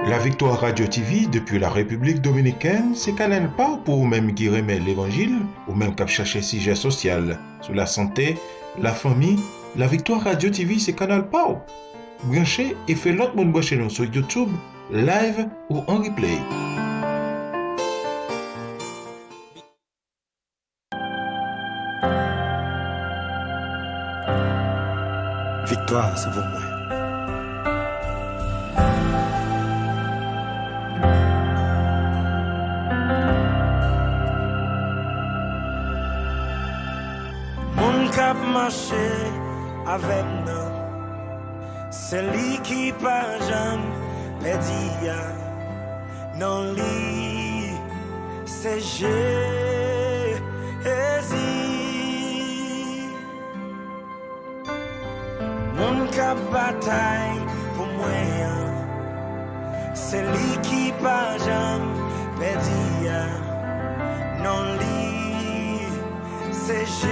La Victoire Radio TV depuis la République Dominicaine, c'est Canal pas pour vous-même qui remet l'évangile, ou même qui chercher sujet social, sur la santé, la famille. La Victoire Radio TV, c'est Canal pas. Branchez et fait l'autre monde brancher nous sur YouTube, live ou en replay. Victoire, c'est pour moi. Mon cap marché avec nous, c'est lui qui pas jamais perdu. Non, lui, c'est Jésus. Mon cap bataille pour moi, c'est lui qui pas jamais perdu. Non, lui, c'est Jésus.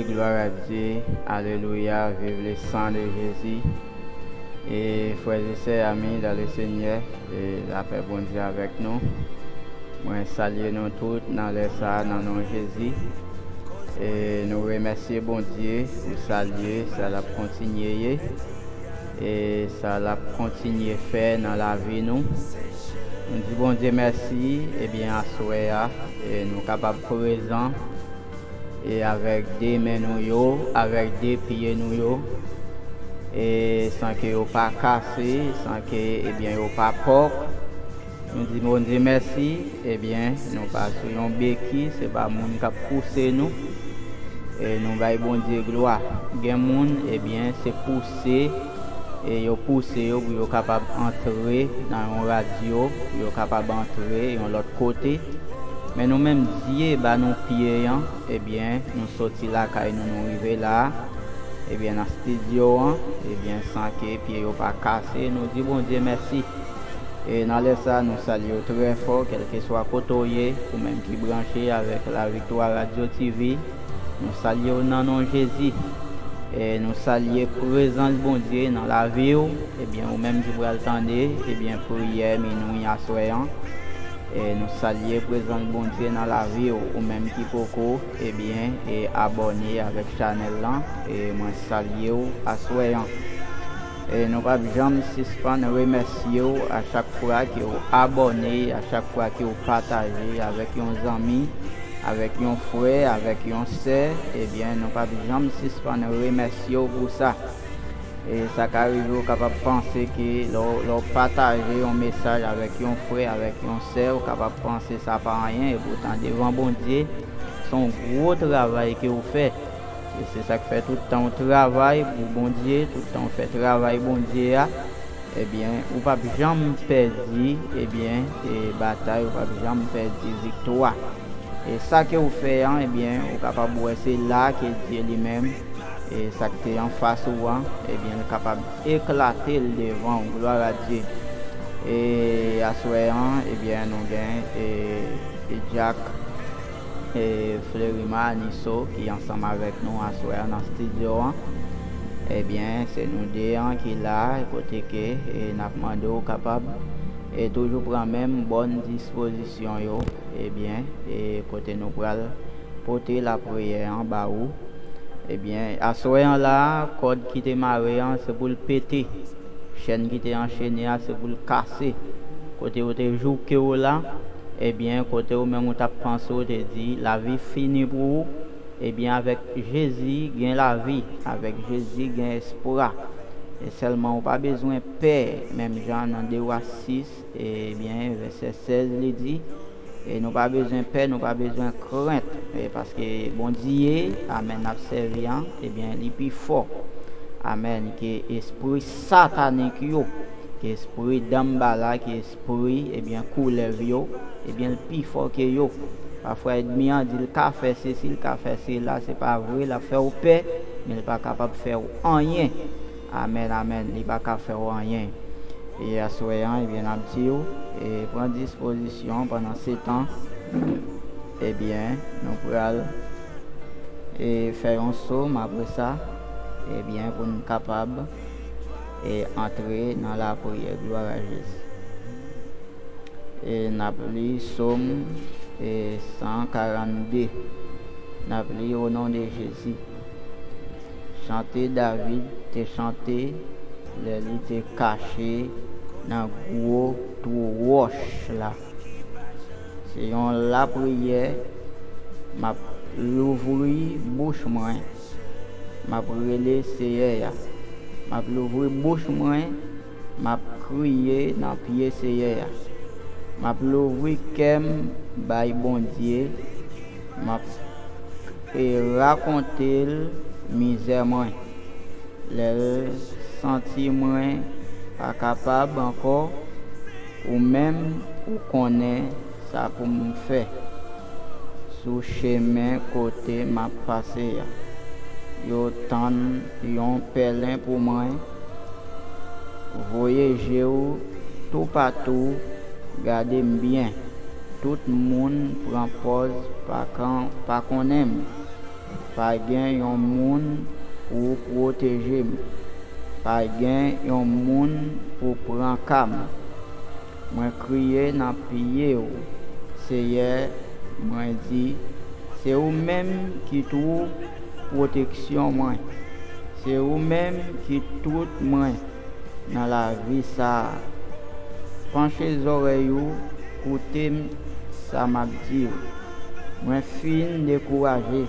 Gloire à Dieu, alléluia, vive le sang de Jésus. Et frères et sœurs, amis dans le Seigneur, et la paix bon Dieu avec nous. Moi, saluer nous tous dans le sang, dans le nom de Jésus. Et nous remercions bon Dieu pour saluer, ça l'a continué. Et ça l'a continué faire dans la vie nous. Nous disons bon Dieu merci, et bien à soir, et nous sommes capables présents. Et avec des mains nous, avec des pieds nous, et sans que vous pas cassé, sans que vous pas porte. Nous disons bon Dieu merci, et bien nous pas sur un béquille, c'est pas monde qui a poussé nous. Et nous baillons bon Dieu gloire. Gen monde et bien c'est poussé et yo poussé pour yo capable entrer dans une radio, yo capable entrer de l'autre côté. Mais nous-mêmes, Dieu, nous pieds, eh bien, nous sortis là, quand nous arrivons là, eh bien, dans le studio, eh bien, sans que les pieds ne pas cassés, nous disons bon Dieu merci. Et dans ça, nous saluons très fort, quel que soit côtoyé, ou même qui branché avec la Victoire Radio TV. Nous saluons dans le nom de Jésus. Et nous saluons présence bon Dieu dans la vie, eh bien, ou même qui vous attendez, eh bien, prière, minuit, à soir. Et nous saluons présent bon Dieu dans la vie ou même qui poco et bien et abonné avec channel là et moi saluer à soyant et nous pas jamais suspendre remercier à chaque fois que vous abonné, à chaque fois que vous partagez avec vos amis, avec vos frères, avec vos sœurs et bien nous pas jamais suspendre remercier pour ça. Et ça arrive capable de penser que leur partager un message avec un frère, avec un sœur, capable de penser ça pas rien et pourtant devant bon Dieu, c'est un gros travail que vous faites. Et c'est ça qui fait tout le temps travail pour bon Dieu, tout le temps fait travail bon Dieu. Eh bien, vous pas jamais perdre, eh bien, et bataille, vous pas jamais perdre victoire. Et ça que vous faites, eh bien, vous capable de c'est là que Dieu lui-même. Et ça qui est en face ou et bien capable d'éclater le devant, gloire à Dieu. Et à soir, et bien nous gagnons et Jack et Fleurima Nisso qui est ensemble avec nous à soir dans le studio. Et bien c'est nous deux qui là, côté que et nous demandons capable et toujours prendre même bonne disposition yo. Et bien et côté nous pour porter la prière en bas où. Eh bien, à ce moment-là, le code qui était marré, c'est pour le péter. La chaîne qui était enchaînée, c'est pour le casser. Côté où tu joué là, eh bien, côté où même tu as pensé, tu dit, la vie finie pour vous. Eh bien, avec Jésus, gagne la vie. Avec Jésus, gagne espoir. Et seulement, on n'a pas besoin de paix. Même Jean dans 2:6, eh bien, verset 16, il dit. Et nous pas besoin de paix, nous pas besoin de crainte. Parce que bon Dieu, amen, a servi, et bien, il est plus fort. Amen, que esprit satanique, que esprit d'ambala, que esprit, et bien, couleur, et bien, le plus fort que yo. Parfois, l'ennemi a dit le café, ceci, le café, c'est là, c'est pas vrai, il a fait au paix, mais il n'est pas capable de faire rien. Amen, amen, il n'est pas capable de faire rien. Et à ce moment, il vient à dire, et prendre disposition pendant 7 ans, eh bien, nous pourrons faire un somme après ça, eh bien, pour nous capables et entrer dans la prière, gloire à Jésus. Et nous appelons somme 142. Nous appelons au nom de Jésus. Chanter David, te chanter, il était caché dans le gros trou roche là. C'est la prière, m'a l'ouvrir bouche moi, m'a brûlé Seigneur, m'a l'ouvrir bouche moi, m'a crier dans pied Seigneur, m'a l'ouvrir kem bay bon Dieu, m'a raconter misère moi, les sentiments pas capable encore ou même ou connaît ça pour me faire sous chemin côté m'a passé yo tan yon pelin pour moi voyager tout partout gardez bien tout le monde prend pause pas qu'on aime pas gain yon monde pour protéger pas gain yon monde pour prendre calme moi crier dans pied Seigneur moi dit c'est vous même qui trouve protection moi c'est vous même qui tout moi dans la vie ça penchez les oreilles écoutez ça m'a dit moi fin découragé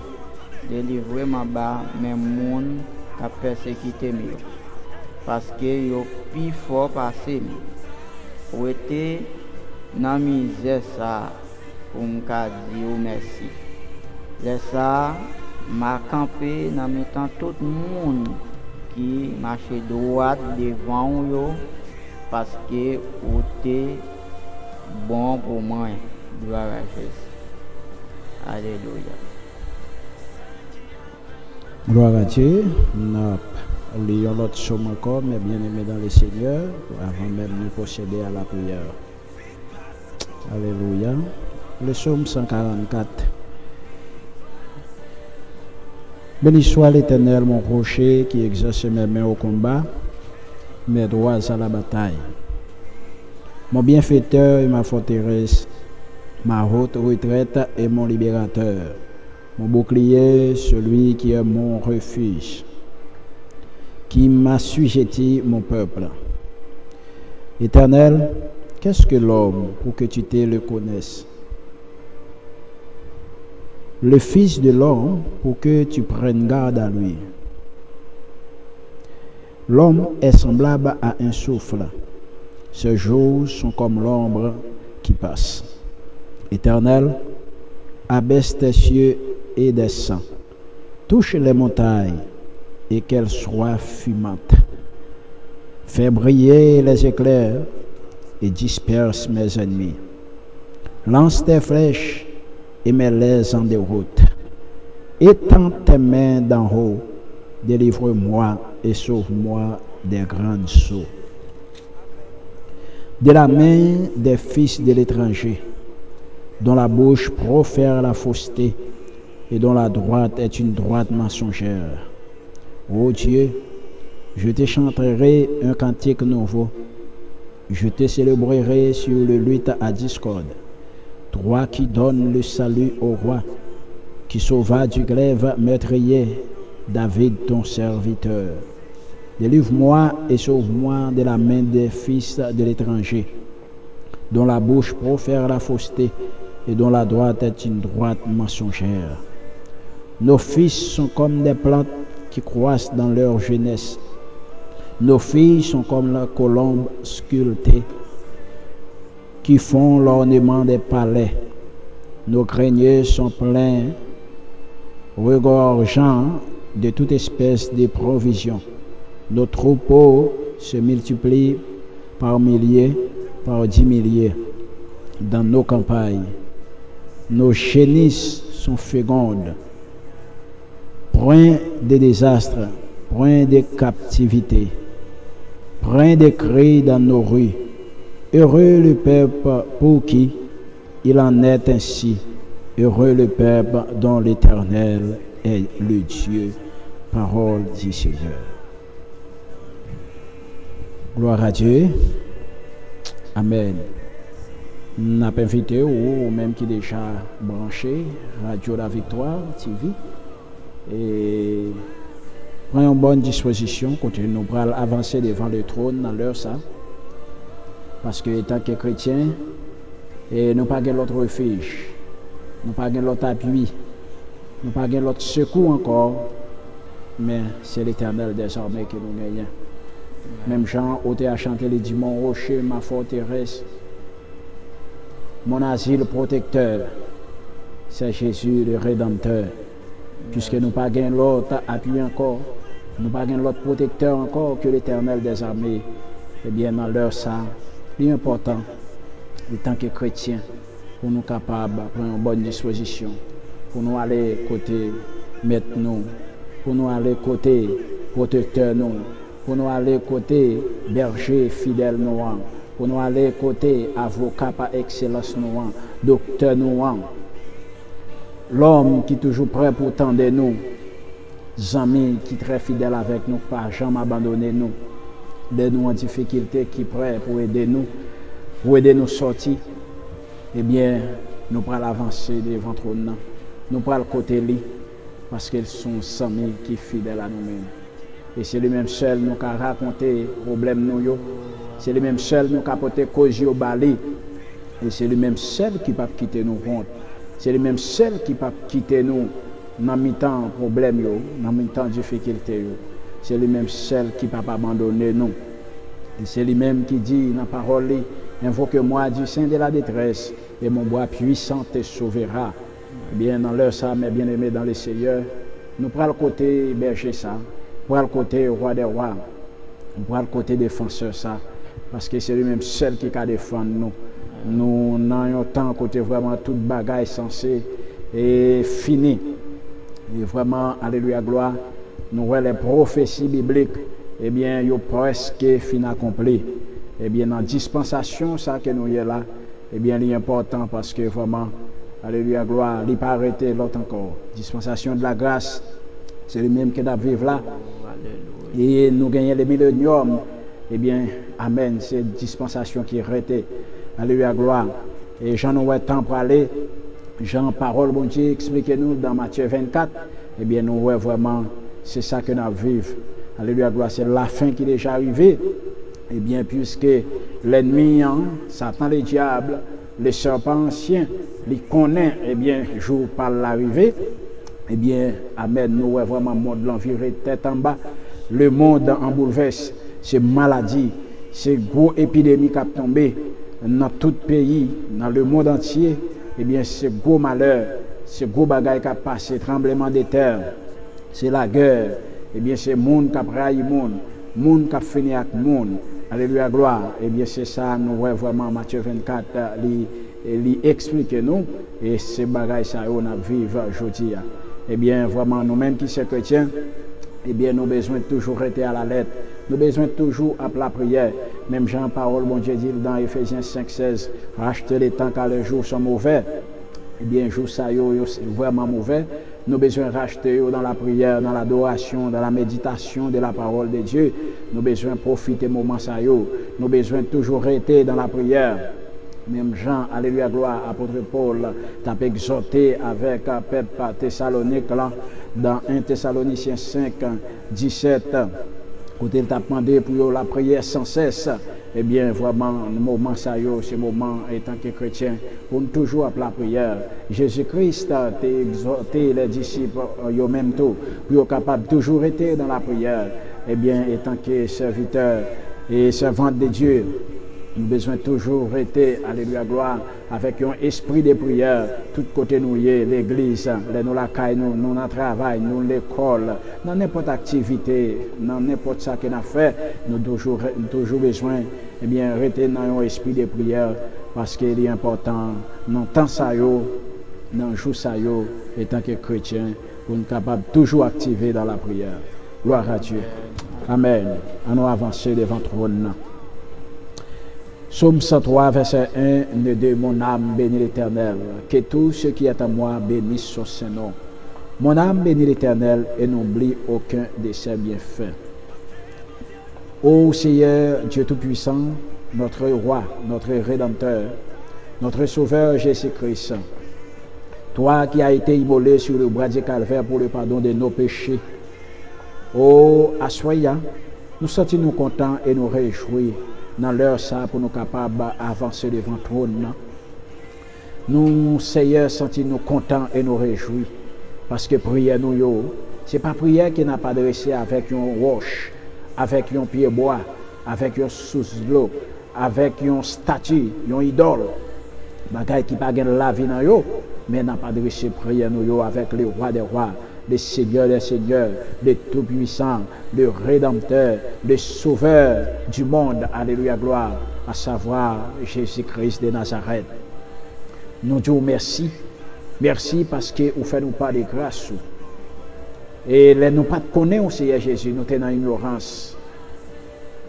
délivrer ma bas mais monde qui a persécuté mieux parce que yo plus fort passé ou était dans misère ça pour me dire merci. Laisse ça m'a campé dans mettant tout le monde qui marchait droit devant yo parce que était bon pour moi. Gloire à Jésus. Alléluia. Gloire à Dieu. Nous lisons l'autre somme encore, mais bien aimé dans le Seigneur, avant même de procéder à la prière. Alléluia. Le psaume 144. Béni soit l'Éternel, mon rocher, qui exerce mes mains au combat, mes droits à la bataille. Mon bienfaiteur et ma forteresse, ma haute retraite et mon libérateur, mon bouclier, celui qui est mon refuge, qui m'assujettit mon peuple. Éternel, qu'est-ce que l'homme pour que tu te le connaisses? Le Fils de l'homme pour que tu prennes garde à lui. L'homme est semblable à un souffle. Ses jours sont comme l'ombre qui passe. Éternel, abaisse tes cieux et descends. Touche les montagnes et qu'elles soient fumantes. Fais briller les éclairs et disperse mes ennemis. Lance tes flèches et mets-les en déroute. Étends tes mains d'en haut, délivre-moi et sauve-moi des grandes eaux. De la main des fils de l'étranger, dont la bouche profère la fausseté et dont la droite est une droite mensongère. Ô Dieu, je te chanterai un cantique nouveau. Je te célébrerai sur le luth à discorde. Toi qui donnes le salut au roi, qui sauva du glaive meurtrier David ton serviteur. Délivre-moi et sauve-moi de la main des fils de l'étranger, dont la bouche profère la fausseté et dont la droite est une droite mensongère. Nos fils sont comme des plantes qui croissent dans leur jeunesse. Nos filles sont comme la colombe sculptée qui font l'ornement des palais. Nos greniers sont pleins, regorgeant de toute espèce de provisions. Nos troupeaux se multiplient par milliers, par 10 milliers dans nos campagnes. nos génisses sont fécondes. Point de désastres, point de captivité, point de cris dans nos rues. Heureux le peuple pour qui il en est ainsi. Heureux le peuple dont l'Éternel est le Dieu. Parole du Seigneur. Gloire à Dieu. Amen. Nous avons invité ou même qui déjà branché Radio La Victoire TV et prenons bonne disposition quand nous allons avancer devant le trône dans l'heure ça. Parce que étant que chrétiens, et nous pas l'autre refuge, nous pas l'autre appui, nous pas l'autre secours encore, mais c'est l'Éternel désormais que nous gagnons. Même Jean ôté à chanter les dit mon rocher, ma forteresse, mon asile protecteur, c'est Jésus le Rédempteur. Puisque nous pas l'autre appui encore, nous pas l'autre protecteur encore que l'Éternel des armées. Eh bien dans l'heure ça, l'important, en tant que chrétiens, pour nous capables de prendre une bonne disposition, pour nous aller côté maître nous, pour nous aller côté protecteur nous, pour nous aller côté berger fidèle nous, pour nous aller côté avocat par excellence nous, docteur nous, l'homme qui est toujours prêt pour tendre nous, amis qui est très fidèle avec nous, pas jamais abandonner nous, de nous en difficulté, qui est prêt pour aider nous sortir. Eh bien, nous pourrons avancer devant trône, nous pourrons le côté lui, parce qu'ils sont amis qui sont fidèles à nous-mêmes. Et c'est lui-même seul nous qui raconter les problèmes nous, c'est lui-même seul nous qui apporter cause au bali, et c'est lui-même seul qui ne peut pas quitter nous compte. C'est lui-même seul qui ne peut pas quitter nous dans mi-temps problème, dans mi-temps difficulté. C'est lui-même seul qui ne peut pas abandonner nous. Et c'est lui-même qui dit dans la parole, invoque-moi du sein de la détresse, et mon bras puissant te sauvera. Eh bien, dans l'heure ça, mes bien-aimés dans le Seigneur, nous prenons le côté berger ça, nous prenons le côté roi des rois, nous prenons le côté défenseur ça, parce que c'est lui-même seul qui peut défendre nous. Nous n'avons temps côté vraiment toute bagaille censée et fini. Et vraiment, alléluia, gloire, nous voyons les prophéties bibliques, eh bien, ils ont presque fin accompli. Eh bien, dans la dispensation, ça que nous y est là, eh bien, c'est important parce que vraiment, alléluia, gloire, il n'est pas arrêté l'autre encore. Dispensation de la grâce, c'est le même que nous vivons là. Et nous gagnons les milléniums, eh bien, amen, c'est dispensation qui est arrêtée. Alléluia, gloire. Et Jean nous a temps pour aller. Jean, parole, bon Dieu, expliquez-nous dans Matthieu 24. Eh bien, nous voyons vraiment, c'est ça que nous vivons. Alléluia, gloire, c'est la fin qui est déjà arrivée. Eh bien, puisque l'ennemi, Satan, le diable, le serpent ancien, les connaît, eh bien, jour par l'arrivée. Eh bien, amen, nous voyons vraiment le monde l'environ tête en bas. Le monde en bouleverse, c'est maladie, c'est gros épidémie qui a tombé dans tout pays, dans le monde entier. Eh bien, c'est gros malheur, c'est gros bagaille qui a passé, tremblement de terre, c'est la guerre. Eh bien, c'est le monde qui a trahi le monde qui a fini avec le monde. Alléluia, gloire. Eh bien, c'est ça, nous voyons vraiment Matthieu 24, il explique nous, et ces bagailles, ça, on a vécu aujourd'hui. Eh bien, vraiment, nous-mêmes qui sommes chrétiens, eh bien, nous avons besoin de toujours être à la lettre. Nous avons besoin de toujours appeler la prière. Même Jean, parole, bon Dieu dit dans Ephésiens 5,16, rachetez les temps car les jours sont mauvais. Eh bien, les jours ça, c'est vraiment mauvais. Nous avons besoin de racheter dans la prière, dans l'adoration, dans la méditation de la parole de Dieu. Nous avons besoin de profiter de moments ça. Nous avons besoin de toujours être dans la prière. Même Jean, alléluia, gloire, apôtre Paul, t'a exhorté avec peuple Thessalonique là, dans 1 Thessaloniciens 5, 17, côté il t'a demandé pour la prière sans cesse. Eh bien, vraiment, le moment ça, c'est le moment, étant que chrétien, pour toujours appeler la prière. Jésus-Christ t'a exhorté les disciples, eux-mêmes tout, pour être capable de toujours être dans la prière. Eh bien, étant que serviteur et servante de Dieu, nous avons besoin toujours rester, alléluia, gloire, avec un esprit de prière, tout côté nous y est, l'église, nous la caille, nous dans le travail, nous l'école, dans n'importe activité, dans n'importe ça qu'on a fait, nous toujours besoin, eh bien, rester dans un esprit de prière, parce qu'il est important, dans temps ça, dans le jour ça yo, en tant que chrétien, pour nous capables toujours activer dans la prière. Gloire à Dieu. Amen. Allons avancer devant le trône. Psaume 103, verset 1, ne de mon âme bénit l'Éternel, que tout ce qui est à moi bénisse son Saint-Nom. Mon âme bénit l'Éternel et n'oublie aucun de ses bienfaits. Ô Seigneur, Dieu Tout-Puissant, notre Roi, notre Rédempteur, notre Sauveur Jésus-Christ, toi qui as été immolé sur le bois du calvaire pour le pardon de nos péchés, ô assoyant, nous sentons-nous contents et nous réjouis dans l'heure ça pour nous capables d'avancer devant le trône. Nous, Seigneur, sentons-nous contents et nous réjouis parce que prière nous, ce n'est pas prière qui n'a pas adressé avec une roche, avec un pied bois, avec un sous-l'eau, avec une statue, une idole, bagaille qui pas gagne la vie dans yo, mais n'a pas adressé prière nous avec le roi des rois, le Seigneur des seigneurs, le Tout-Puissant, le Rédempteur, le Sauveur du monde, alléluia, gloire, à savoir Jésus-Christ de Nazareth. Nous disons merci, merci parce que vous faites nous pas de grâce. Et les nous pas connaissons Seigneur Jésus, nous sommes dans l'ignorance.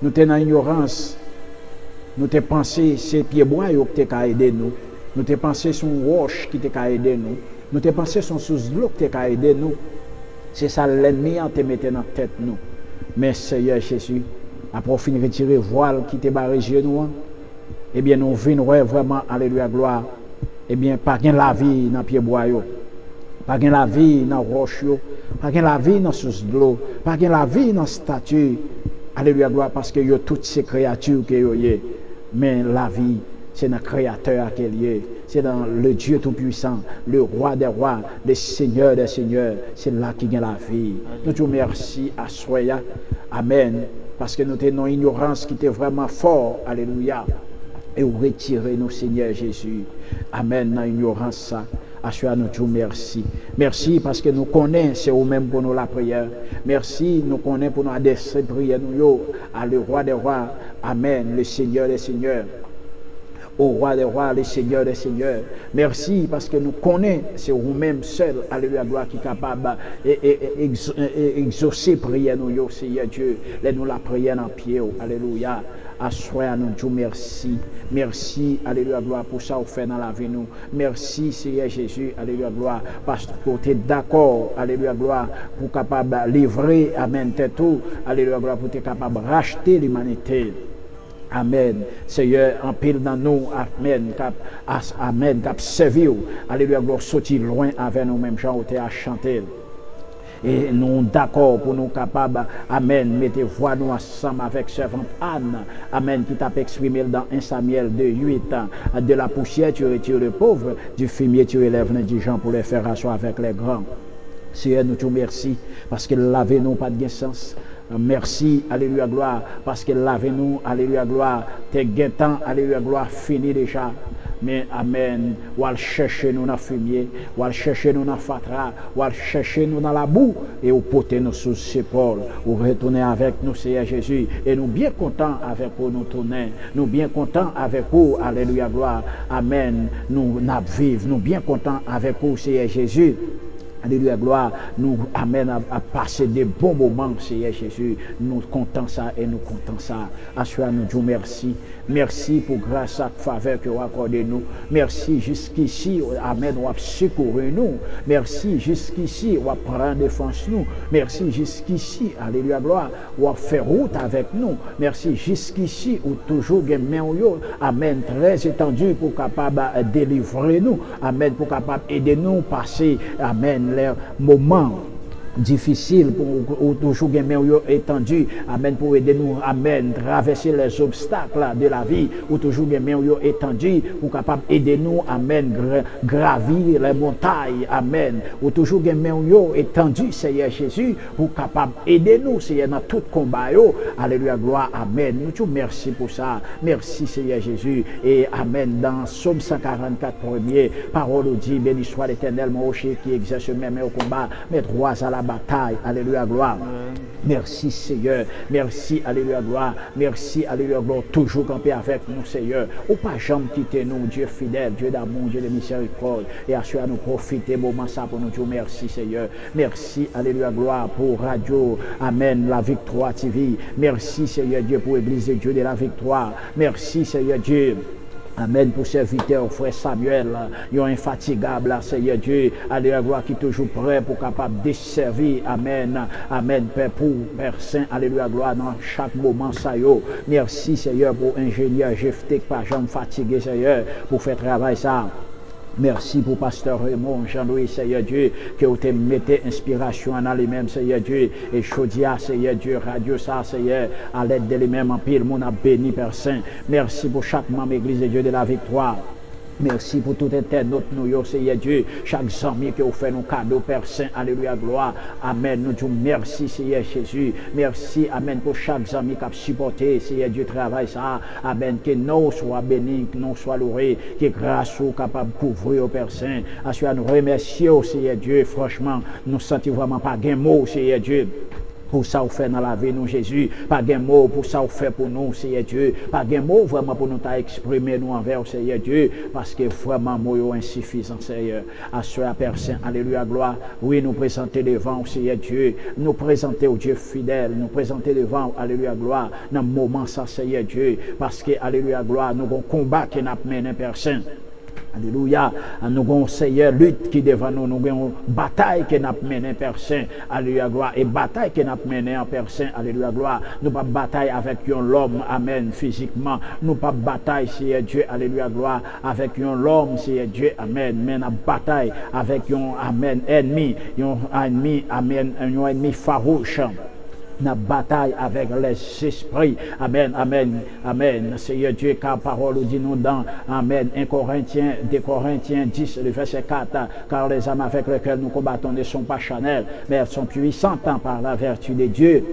Nous sommes dans l'ignorance. Nous te pensé c'est pieds bois qui t'a aidé nous. Nous te pensé son roche qui t'a aidé nous. Nous te pensé son sous-l'eau qui t'a aidé nous. C'est ça l'ennemi en te mettait dans la tête nous. Mais Seigneur Jésus, après fin retirer voile qui te barré nous, eh bien nous venons vraiment alléluia gloire. Eh bien pas gain la vie dans pieds bois yo. Pas gain la vie dans roche yo. Pas gain la vie dans sous-l'eau. Pas gain la vie dans statue. Alléluia gloire parce que yo toutes ces créatures que yo yé. Mais la vie, c'est dans le Créateur qu'elle est. C'est dans le Dieu Tout-Puissant, le Roi des rois, le Seigneur des seigneurs. C'est là qui gagne la vie. Nous te remercions à Soya. Amen. Parce que nous avons une ignorance qui était vraiment fort. Alléluia. Et vous retirez nous, Seigneur Jésus. Amen. Dans l'ignorance, ça. Assure nous tout merci. Merci parce que nous connaissons, c'est vous-même pour nous la prière. Merci, nous connaissons pour nous adresser prière nous à le roi des rois. Amen, le Seigneur des seigneurs. Au roi des rois, le Seigneur des seigneurs. Merci parce que nous connaissons, c'est vous-même seul, alléluia, gloire, qui est capable d'exaucer prière nous, Seigneur Dieu. Laisse-nous la prière en pied, alléluia. Assoyez nous Dieu merci. Merci, alléluia, gloire, pour ça vous fait dans la vie nous. Merci, Seigneur Jésus, alléluia, gloire, parce que tu es d'accord, alléluia, gloire, pour capable livrer, amen, tout, alléluia, gloire, pour être capable de racheter l'humanité. Amen. Seigneur, en pile dans nous, amen, amen, cap servi, alléluia, gloire, sortir loin avec nous, même gens, où à chanter. Et nous d'accord pour nous capables, amen, mettez voix nous ensemble avec servante Anne, amen, qui t'a exprimé dans 1 Samuel 2:8, de la poussière tu retires le pauvre, du fumier tu élèves l'indigent pour les faire asseoir avec les grands. Seigneur, nous te remercions parce que laver nous pas de sens. Merci, alléluia, gloire, parce que laver nous, alléluia, gloire, t'es guettant, alléluia, gloire, fini déjà. Mais amen, ou al chercher nous dans le fumier, ou al chercher nous dans le fatra, ou al chercher nous dans la boue, et ou porter nous sous ses épaules, ou retourner avec nous, Seigneur Jésus, et nous bien contents avec vous, nous tourner, nous bien contents avec vous, alléluia, gloire, amen, nous vivons, nous bien contents avec vous, Seigneur Jésus. Alléluia, gloire, nous amène à passer des bons moments, Seigneur Jésus. Nous comptons ça et nous comptons ça. Assure nous, Dieu, merci. Merci pour grâce à faveur que vous accordez nous. Merci jusqu'ici, amen, vous avez secouru nous. Merci jusqu'ici, vous avez pris défense nous. Merci jusqu'ici, alléluia, gloire, vous avez fait route avec nous. Merci jusqu'ici, vous toujours main, amen, très étendu pour capable délivrer nous. Amen, pour capable aider nous passer, amen, les moments difficiles pour toujours gagner étendu, amen, pour aider nous, amen, traverser les obstacles de la vie, ou toujours gagner étendu pour capable aider nous, amen, gravir les montagnes, amen, ou toujours gagner étendu, Seigneur Jésus, pour capable aider nous, Seigneur, dans tout combat, alléluia, gloire, amen. Nous te merci pour ça, merci Seigneur Jésus, et amen. Dans Psaume 144 premier, parole dit, béni soit l'Éternel, mon rocher qui exerce même au combat, mes droits à la bataille. Alléluia, gloire. Merci Seigneur, merci, alléluia, gloire, merci, alléluia, gloire, toujours camper avec nous Seigneur, ou pas jamais quitter nous, Dieu fidèle, Dieu d'amour, Dieu de miséricorde, et assure à nous profiter moment ça pour nous dire merci Seigneur, merci, alléluia, gloire, pour Radio, Amen, la Victoire TV, merci Seigneur Dieu pour l'Église de Dieu de la Victoire, merci Seigneur Dieu. Amen pour serviteur, frère Samuel, ils sont infatigables, Seigneur Dieu, alléluia, gloire, qui est toujours prêt pour capable de servir, Amen, Amen, Père, pour Père Saint, alléluia, gloire, dans chaque moment, ça y est. Merci, Seigneur, pour ingénieur Jefté, pas jamais fatigué, Seigneur, pour faire travail ça. Merci pour Pasteur Raymond, Jean-Louis, Seigneur Dieu, que vous te mettez inspiration en lui-même, Seigneur Dieu, et Chaudia, Seigneur Dieu, Radio ça, Seigneur, à l'aide de lui-même, en pile, mon a béni, Père Saint. Merci pour chaque membre Église de Dieu de la Victoire. Merci pour tout internaute nous, Seigneur Dieu, chaque ami que vous faites nos cadeaux, Père Saint, alléluia, gloire, Amen, nous disons merci, Seigneur Jésus, merci, Amen, pour chaque ami qui a supporté, Seigneur Dieu, travail ça, Amen, que nous soient bénis, que nous soient loués, que grâce soit capable de couvrir, Père Saint, assure nous remercier, Seigneur Dieu, franchement, nous sentons vraiment pas gain mot, Seigneur Dieu. Pour ça, vous fait dans la vie, nous, Jésus. Pas de mot pour ça, vous fait pour nous, Seigneur Dieu. Pas de mot vraiment pour nous exprimer, nous, envers Seigneur Dieu. Parce que vraiment, moi, insuffisant, Seigneur. Assure à Père Saint, alléluia, gloire. Oui, nous présenter devant, Seigneur Dieu. Nous présenter au Dieu fidèle. Nous présenter devant, alléluia, gloire. Dans le moment, ça, Seigneur Dieu. Parce que, alléluia, gloire, nous avons un combat qui n'a pas mené, Père Saint. Alléluia. Nous avons Seigneur lutte qui devant nous. Nous avons bataille qui n'a pas mené Père Saint. Alléluia gloire. Et bataille qui n'a pas mené en Père Saint. Alléluia gloire. Nous pas bataille avec l'homme. Amen. Physiquement. Nous pas bataille, Seigneur Dieu. Alléluia gloire. Avec l'homme, Seigneur Dieu. Amen. Mais nous bataille avec un Amen ennemi. Un ennemi. Amen. Un ennemi farouche. Nous bataille avec les esprits. Amen, amen, amen. Seigneur Dieu, car parole dit nous dans Amen. 1 Corinthiens, 2 Corinthiens 10, le verset 4. Car les âmes avec lesquelles nous combattons ne sont pas charnelles, mais elles sont puissantes par la vertu de Dieu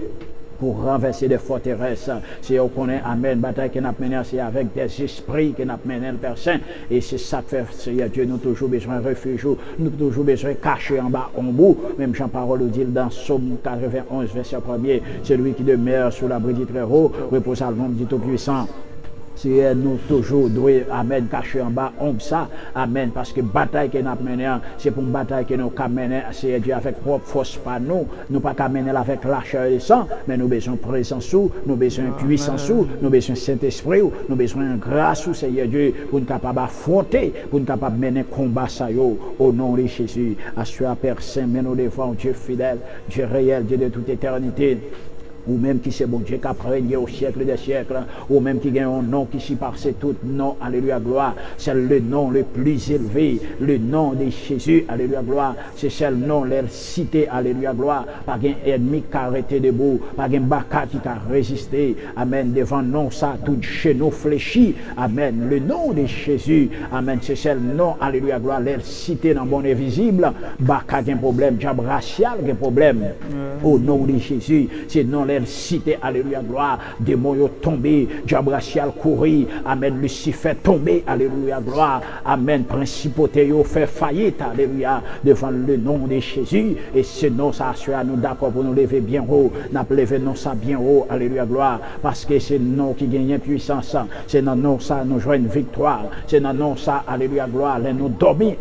pour renverser des forteresses. Si on connaît, Amen, bataille qui n'a mené, c'est avec des esprits qui n'a mené le Père Saint. Et c'est ça que fait, Seigneur Dieu, nous toujours besoin de refuge, nous toujours besoin de cacher en bas, en bout. Même Jean-Parole dit dans Psaume 91, verset 1er, celui qui demeure sous l'abri du Très-Haut, repose à l'ombre du Tout-Puissant. C'est nous toujours doués, Amen, cacher en bas, on ça, Amen, parce que bataille que nous avons menée, c'est pour une bataille que nous avons menée, c'est Dieu avec propre force par nous pas qu'à mener avec la chair et le sang, mais nous besoin de présence sous, nous besoin de puissance sous, nous besoin de Saint-Esprit, nous besoin de grâce sous, Seigneur Dieu, pour nous capable affronter, pour nous capable mener combat ça yo, au nom de Jésus, assure Père Saint, mais nous devant Dieu fidèle, Dieu réel, Dieu de toute éternité. Ou même qui c'est bon Dieu qui a régné au siècle des siècles, ou même qui a un nom qui surpasse tout nom, alléluia gloire, c'est le nom le plus élevé, le nom de Jésus, alléluia gloire, c'est le nom, leur cité, alléluia gloire, pas un ennemi qui a arrêté debout, pas un baka qui a résisté, amen, devant nom ça, tout chez nous fléchit, amen, le nom de Jésus, amen, c'est le nom, alléluia gloire, leur cité dans le monde invisible, baka a un problème, diable racial a un problème, au nom de Jésus, c'est non cité, alléluia, gloire, démons yo tombé, diable racial couru, amen, Lucifer tombé, alléluia, gloire, amen, principauté yo fait faillite, alléluia, devant le nom de Jésus, et ce nom ça assure à nous d'accord pour nous lever bien haut, n'a lever non ça bien haut, alléluia, gloire, parce que c'est le nom qui gagne puissance, c'est dans le nom ça nous jouons une victoire, c'est dans le nom ça, alléluia, gloire, nous dormir.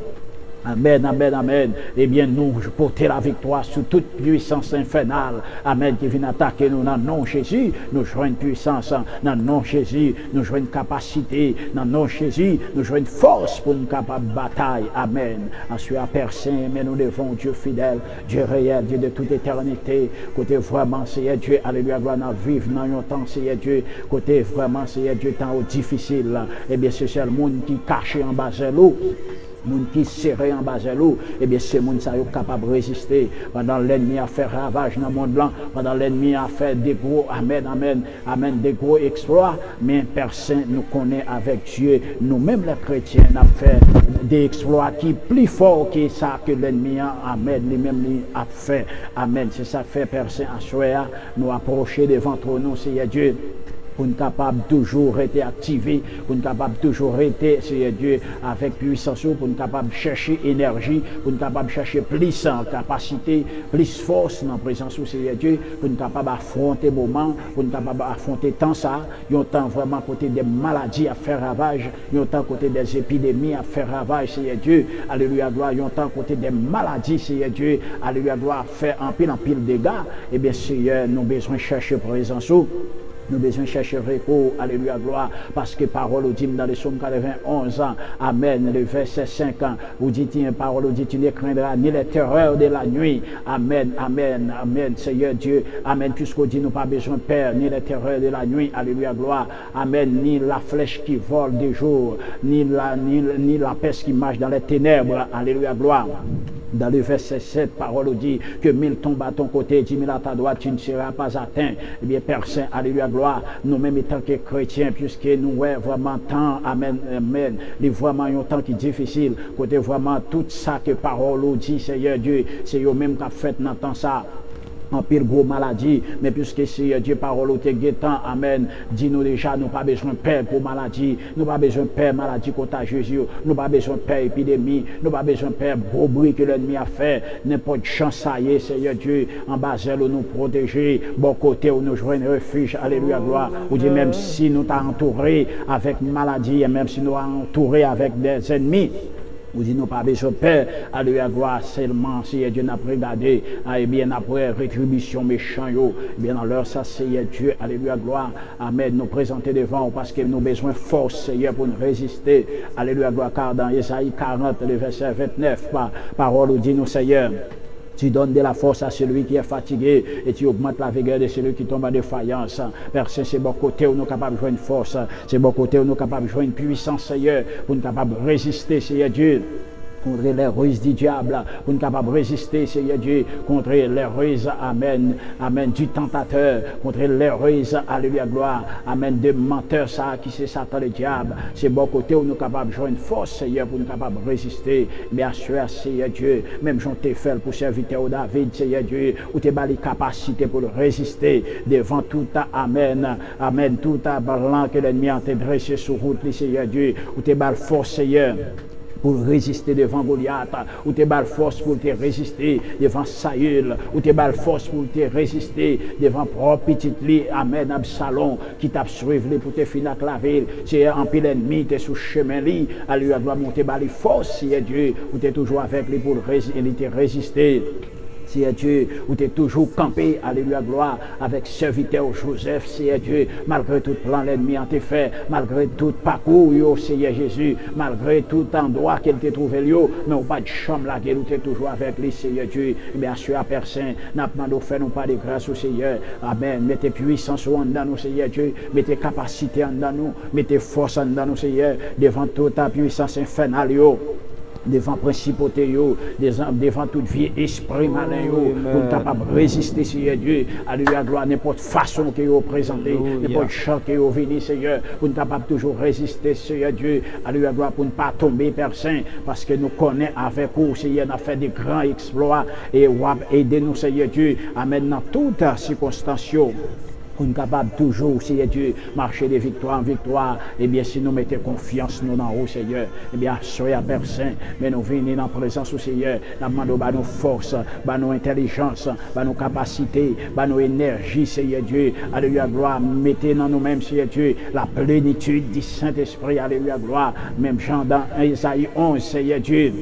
Amen, amen, amen. Eh bien, nous porter la victoire sur toute puissance infernale. Amen, qui vient attaquer nous dans le nom de Jésus. Nous jouons une puissance dans le nom de Jésus. Nous jouons une capacité dans le nom de Jésus. Nous jouons une force pour une capable bataille. Amen. Ensuite, à Père Saint, mais nous devons Dieu fidèle, Dieu réel, Dieu de toute éternité. Côté vraiment, Seigneur Dieu, alléluia, gloire, nous vivre dans un temps, Seigneur Dieu. Côté vraiment, Seigneur Dieu, temps difficile. Eh bien, c'est le monde qui cache en bas de l'eau. Moun qui serré en bas de l'eau, eh bien c'est moun ça capable de résister pendant l'ennemi a fait ravage dans le monde blanc, pendant l'ennemi a fait des gros amen amen amen des gros exploits, mais personne nous connaît avec Dieu, nous-mêmes les chrétiens a fait des exploits qui plus forts que ça que l'ennemi a amen lui-même a fait amen, c'est ça que fait personne à souhait nous approcher devant nous Seigneur Dieu. pour nous capables toujours être activés, pour nous capables toujours être, Seigneur Dieu, avec puissance, pour nous capables chercher énergie, pour nous capables chercher plus en capacité, plus force dans la présence du Seigneur Dieu, pour nous capables affronter moment, pour nous capables affronter tant ça, il y a temps vraiment côté des maladies à faire ravage, il y a temps côté des épidémies à faire ravage, Seigneur Dieu, alléluia gloire, il y a temps côté des maladies, Seigneur Dieu, alléluia gloire, faire en pile dégâts, et bien Seigneur, nous avons besoin de chercher présence. Nous avons besoin de chercher repos, alléluia, gloire, parce que parole dit dans le psaume 91 ans, amen, le verset 5 ans, vous dites, parole dit, tu ne craindras ni les terreurs de la nuit, amen, amen, amen, Seigneur Dieu, amen, puisqu'on dit, nous pas besoin de peur, ni les terreurs de la nuit, alléluia, gloire, amen, ni la flèche qui vole de jour, ni la peste qui marche dans les ténèbres, alléluia, gloire. Dans le verset 7, parole dit que 1000 tombent à ton côté, 10 000 à ta droite, tu ne seras pas atteint. Eh bien, Père Saint, alléluia, gloire, nous-mêmes étant que chrétiens, puisque nous avons vraiment temps, amen, amen, les vraiment un temps qui est difficile, côté vraiment tout ça que parole dit, Seigneur Dieu, c'est eux-mêmes qui ont fait dans temps ça. En pire gros maladie, mais puisque c'est Dieu parole au temps, amen, dis-nous déjà, nous pas besoin de peur pour maladie, nous pas besoin de peur maladie contagieuse, nous pas besoin de peur épidémie, nous pas besoin de peur gros bruit que l'ennemi a fait, n'importe chance ça y est, Seigneur Dieu, en bas où nous protéger, bon côté où nous jouons un refuge, alléluia, gloire, ou dit même si nous t'as entouré avec maladie, et même si nous t'as entouré avec des ennemis, ou dit nous pas besoin de peur, alléluia, gloire, seulement si Dieu n'a pas regardé, et bien après rétribution méchant, bien dans l'heure ça c'est Dieu, alléluia, gloire, amen, nous présenter devant parce que nous avons besoin de force, Seigneur, pour nous résister, alléluia, gloire, car dans Isaïe 40, le verset 29, parole dit nous, Seigneur, tu donnes de la force à celui qui est fatigué et tu augmentes la vigueur de celui qui tombe en défaillance. Père Saint, c'est bon côté où nous sommes capables de jouer une force. C'est bon côté où nous sommes capables de jouer une puissance, Seigneur, pour nous capables de résister, Seigneur Dieu, contre les ruses du diable, pour nous capables de résister, Seigneur Dieu, contre les ruses, amen, amen, du tentateur, contre les ruses, alléluia, gloire, amen, de menteur, ça, qui c'est Satan le diable. C'est bon côté où nous sommes capables de jouer une force, Seigneur, pour nous capables de résister. Bien sûr, Seigneur Dieu, même Jean Téfel pour serviteur David, Seigneur Dieu, où tu as les capacités pour le résister devant tout, amen, amen, tout blanc que l'ennemi a dressé sur route, Seigneur Dieu, où tu as force, Seigneur, pour résister devant Goliath, ou te bal force pour te résister devant Saül, ou te bal force pour te résister devant propre petit lit, amen, Absalom, qui t'a suivi pour te finir la ville, c'est un pile ennemi, t'es sous chemin li, à lui doit monter bal force, si Dieu, ou t'es toujours avec lui pour te résister. Seigneur Dieu, où tu es toujours campé, alléluia, gloire, avec serviteur Joseph, Seigneur Dieu, malgré tout plan l'ennemi en tes fait, malgré tout parcours, yo, Seigneur Jésus, malgré tout endroit qu'elle t'a trouvé, yo, mais on pas de chambre là, qu'elle est toujours avec lui, Seigneur Dieu, bien sûr, à personne, n'a pas de faire, non pas de grâce au Seigneur, amen, mettez puissance en dans nous, Seigneur Dieu, mettez capacité en dans nous, mettez force en dans nous, Seigneur, devant toute ta puissance infernale, yo, devant principauté, devant toute vie, esprit malin, pour être capable de résister, Seigneur Dieu, alléluia, gloire, n'importe façon que vous présentez, n'importe chant que vous venez, Seigneur, pour être capable de toujours résister, Seigneur Dieu, alléluia, gloire, pour ne pas tomber, Père Saint, parce que nous connaissons avec vous, Seigneur, nous avons fait des grands exploits, et vous aidez nous, Seigneur Dieu, amène dans toutes circonstances, pour nous capables toujours, Seigneur Dieu, marcher de victoire en victoire. Et bien, si nous mettons confiance nous dans vous, Seigneur, et bien, soyez à Père Saint, mais nous venons dans la présence du Seigneur, nous demandons nos forces, nos intelligences, nos capacités, nos énergies, Seigneur Dieu, alléluia, gloire, mettez dans nous-mêmes, Seigneur Dieu, la plénitude du Saint-Esprit, alléluia, gloire, même Jean dans Isaïe 11, Seigneur Dieu.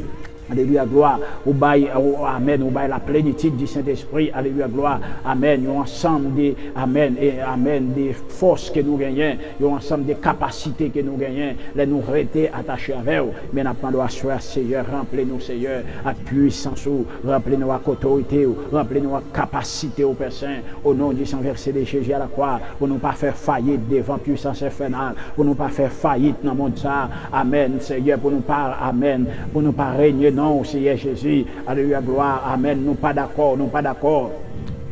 Alléluia, gloire, amen, ou bail la plénitude du Saint-Esprit, alléluia, gloire, amen, nous ensemble des, amen, et amen, des forces que nous gagnons, nous ensemble des capacités que nous gagnons, les nous rester attachés avec vous, mais nous avons à Seigneur, remplis-nous, Seigneur, à puissance, remplis-nous à autorité, remplis-nous à capacité au Père Saint, au nom du Saint versé de Jésus à la croix, pour ne pas faire faillite devant puissance infernale, pour ne pas faire faillite dans le monde ça, amen, Seigneur, pour ne pas, amen, pour ne pas régner. Non, Seigneur Jésus, alléluia, gloire, amen, nous pas d'accord,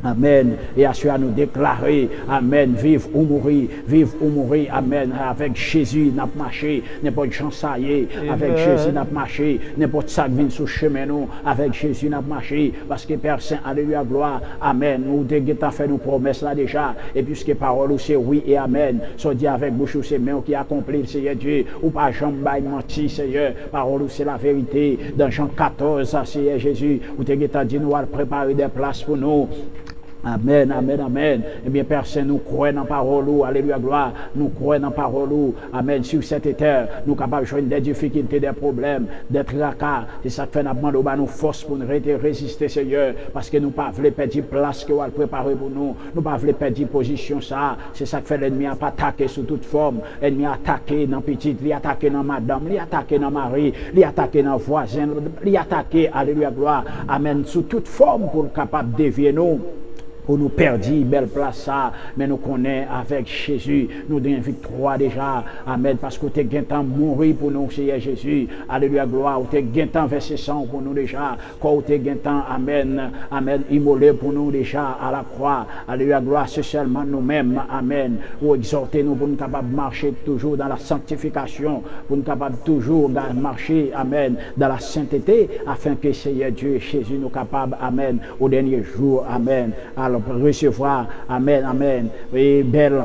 Amen. Et à nous déclarer, Amen, vive ou mourir, Amen. Avec Jésus, n'a pas marché, n'importe chance ça y est. Avec Jésus, n'a pas marché, n'importe ça qui vient sur chemin nous. Avec Jésus, n'a pas marché, parce que Père Saint, alléluia, gloire, Amen. Nous avons fait nos promesses là déjà, et puisque parole c'est oui et Amen. So dit avec bouche c'est mais qui accomplit, Seigneur Dieu, ou pas jamais menti, Seigneur. Parole c'est la vérité. Dans Jean 14, Seigneur Jésus, où tu as dit nous allons préparer des places pour nous. Amen, amen, amen. Eh bien, Père Saint, nous croyons dans la parole, alléluia, gloire. Nous croyons dans la parole, amen. Sur cette terre, nous sommes capables de joindre des difficultés, des problèmes, des tracas. C'est ça que fait nous nous force pour nous résister, Seigneur. Parce que nous ne pouvons pas perdre place que vous avez préparée pour nous. Nous ne pouvons pas perdre position, ça. C'est ça que fait l'ennemi a pas attaqué sous toute forme. L'ennemi a attaqué dans petite, il a attaqué dans madame, il a attaqué dans mari, il a attaqué dans voisin, il a attaqué, alléluia, gloire. Amen. Sous toute forme pour capable de dévier nous. Pour nous perdre, belle place ça, mais nous connaissons avec Jésus, nous avons une victoire déjà, amen, parce que tu as gagné temps mourir pour nous, Seigneur Jésus, alléluia, gloire, tu as gagné temps verser sang pour nous déjà, quand tu as gagné temps, amen, amen, immolé pour nous déjà à la croix, alléluia, gloire, c'est seulement nous-mêmes, amen, pour exhorter nous, pour nous capables de marcher toujours dans la sanctification, pour nous capables toujours de marcher, amen, dans la sainteté, afin que Seigneur Dieu, Jésus nous capable, amen, au dernier jour, amen, alors recevoir, amen, amen, et belle.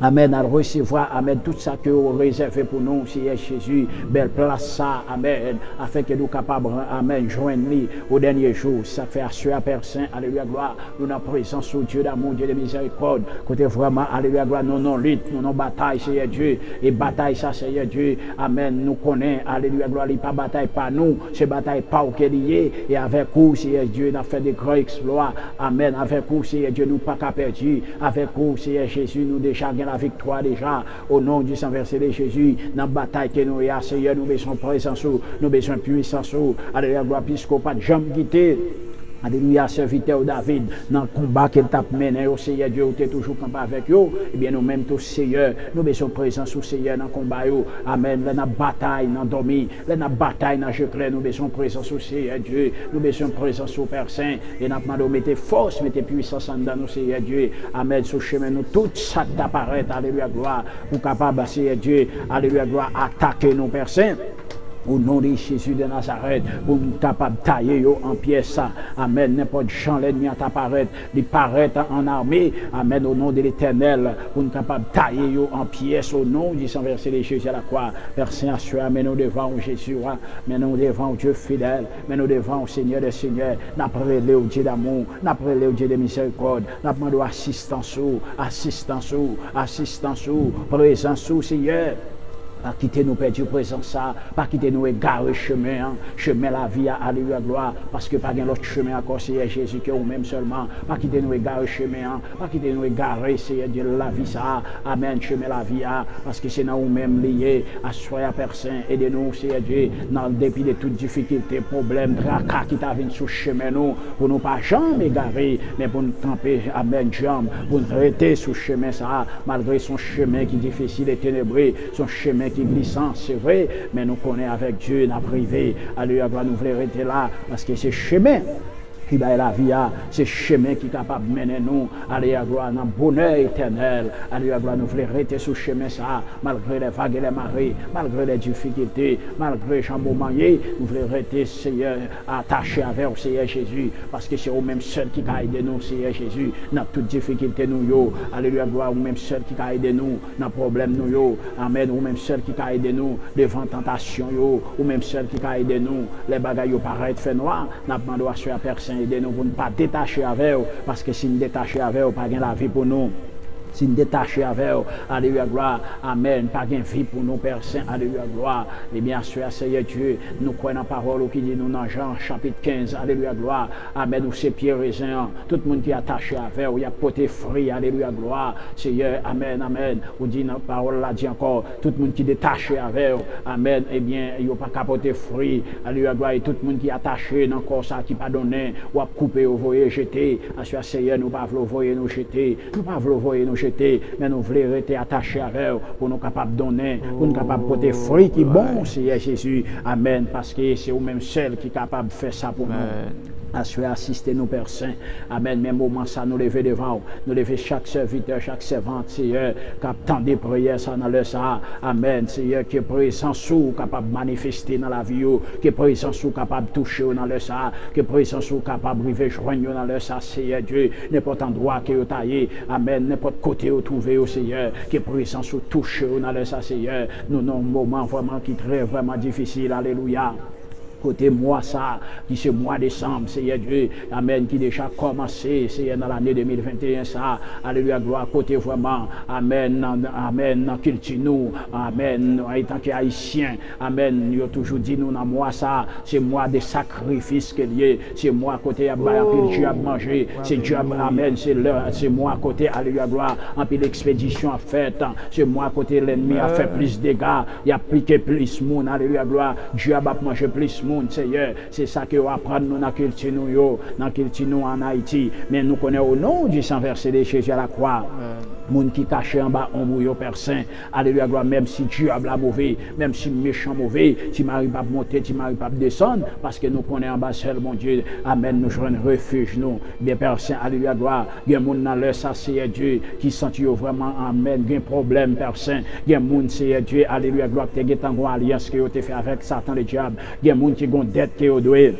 Amen, à recevoir, amen, tout ça que vous réservez pour nous, Seigneur Jésus, belle place ça, amen, afin que nous capables, amen, joindre lui au dernier jour. Ça fait assurer à Père Saint, alléluia, gloire, nous avons présence sur Dieu d'amour, Dieu de miséricorde, côté vraiment, alléluia, gloire, nous non lutte, nous non bataille, Seigneur Dieu, et bataille ça, Seigneur Dieu, amen, nous connaissons, alléluia, gloire, il pas bataille pas nous, c'est bataille pas au lié, et avec vous, Seigneur Dieu, nous avons fait des grands exploits, amen, avec vous, Seigneur Dieu, nous pas qu'à perdu, avec vous, Seigneur Jésus, nous déjà la victoire déjà au nom du sang versé de Jésus dans la bataille que nous avons, Seigneur, nous besoin présence, nous besoin puissance, alléluia, gloire, puisqu'on pas de jamais quitter. Alléluia, serviteur David, dans le combat qu'il t'a mené, au Seigneur Dieu, tu es toujours campé avec eux. Eh bien, nous-mêmes, tous, Seigneur, nous besoin présence au Seigneur dans le combat. Amen. Dans la bataille, dans la dormi, dans la bataille, dans le secret, nous besoin présence au Seigneur Dieu. Nous besoin présence au Père Saint. Et nous demandons, mettez force, mettez puissance dans nous, Seigneur Dieu. Amen. Sur le chemin, nous, tout ça t'apparaît, alléluia, gloire, pour capable, Seigneur Dieu, alléluia, gloire, attaquer nos Père Saint. Au nom de Jésus de Nazareth, pour nous capables de tailler en pièces, amen, n'importe champ l'ennemi à t'apparaître, il paraît en armée, amen, au nom de l'Éternel, pour nous capables de tailler en pièces, au nom du sang versé de Jésus à la croix, Père Saint-Assur, mais nous devant Jésus, mais nous devant Dieu fidèle, mais nous devant Seigneur des Seigneurs, n'après le Dieu d'amour, n'après le Dieu de miséricorde, n'après assistance, présence, Seigneur. Pas quitter nous perdre présence ça, pas quitter nous égarer chemin, chemin la vie, alléluia, gloire, parce que pas l'autre chemin encore, Seigneur Jésus, que ou même seulement, pas quitter nous égarer chemin, pas quitter nous égarer, Seigneur Dieu, la vie ça, amen, chemin la vie, parce que c'est nous même lié à soi, Père Saint, aidez-nous, Seigneur Dieu, dans le dépit de toutes difficultés, problèmes, tracas qui t'avient sur chemin nous, pour nous pas jamais égarer, mais pour nous camper, amen, jambes, pour nous rester sur chemin ça, malgré son chemin qui est difficile et ténébreux, son chemin qui glissant, c'est vrai, mais nous connaissons avec Dieu, nous privé. Alléluia, nous voulons rester là, parce que c'est chemin qui va la vie, c'est chemin qui est capable de mener nous, alléluia, gloire, dans le bonheur éternel. Alléluia, gloire, nous voulons rester sur ce chemin ça, malgré les vagues et les marées, malgré les difficultés, malgré les chamboulements, nous voulons rester, Seigneur, attachés avec le Seigneur Jésus, parce que c'est au même seul qui a aidé nous, Seigneur Jésus, dans toutes difficultés nous, yo. Alléluia, gloire, au même seul qui a aidé nous, dans les problèmes nous, yo. Amen, au même seul qui a aidé nous, devant tentation, yo, au même seul qui a aidé nous, les bagailles paraissent fait noir, nous demandons à la personne de nous pour ne pas détacher avec eux, parce que si nous détachons avec eux, pas de la vie pour nous. Si nous détachons avec eux, alléluia, gloire, amen, pas de vie pour nous, Père Saint, alléluia, gloire. Et bien sûr, Seigneur Dieu, nous croyons la parole qui dit nous dans Jean chapitre 15, alléluia, gloire, amen, nous c'est pieds raisins, tout le monde qui est attaché avec eux, il y a porté fruit, alléluia, gloire, Seigneur, amen, amen, ou dit dans la parole là, dit encore, tout le monde qui est détaché avec eux, amen, eh bien, il n'y a pas qu'à porter fruit, alléluia, gloire, et tout le monde qui est attaché dans le corps ça qui pas donné, ou à couper, ou voyer, jeter, assurer, Seigneur, nous pas voulons voyer nous jeter, nous pas voulons voyer nous jeter, mais nous voulons rester attachés avec eux pour nous capables de donner, pour nous capables de porter fruit qui bon, Seigneur Jésus, amen, parce que c'est vous même seul qui est capable de faire ça pour nous. assister nos Pères Saints. Amen. Même moment ça, nous lever devant, nous lever chaque serviteur, chaque servante, Seigneur, qui attend des prières ça dans le ça. Amen. Seigneur, qui est présent sous, capable de manifester dans la vie, qui est présent sous, capable de toucher dans le ça, qui est présent sous, capable de joindre dans le ça, Seigneur Dieu, n'importe endroit qui est taillé. Amen. N'importe côté où trouvé au Seigneur, qui est présent sous, toucher dans le ça, Seigneur. Nous avons un moment vraiment qui est très vraiment difficile. Alléluia. Côté mois ça, qui c'est mois décembre, Seigneur Dieu, amen, qui déjà commencé, Seigneur, dans l'année 2021 ça, alléluia, gloire, côté vraiment, amen, amen, dans culture nous, amen, en tant qu'haïtien, amen, nous toujours dit nous dans mois ça, c'est mois de sacrifice que lié, c'est mois côté à Dieu a mangé, c'est Dieu, amen, c'est mois côté, alléluia, gloire, en pile l'expédition a fait, c'est mois côté l'ennemi a fait plus de dégâts, il a appliqué plus monde, alléluia, gloire, Dieu a mangé plus Seigneur, c'est ça que nous apprenons dans la culture nous en Haïti, mais nous connaissons au nom du sang versé de Jésus à la croix. Monde qui cache en bas on mouille au Père Saint. Alléluia, gloire, même si Dieu a mauvais, même si méchant mauvais, tu m'arrives pas monter, tu m'arrives pas descendre, parce que nous connaissons en bas seul, mon Dieu. Amen, nous jouons un refuge, nous. Bien Père Saint, alléluia, gloire. Il y a des gens dans leur ça, c'est Dieu, qui sentent vraiment, amen, il y a un problème, Père Saint. Il y a des gens, c'est Dieu, alléluia, gloire, qui ont une alliance que tu fait avec Satan le diable. Il y a des gens qui ont une dette qui ont doué.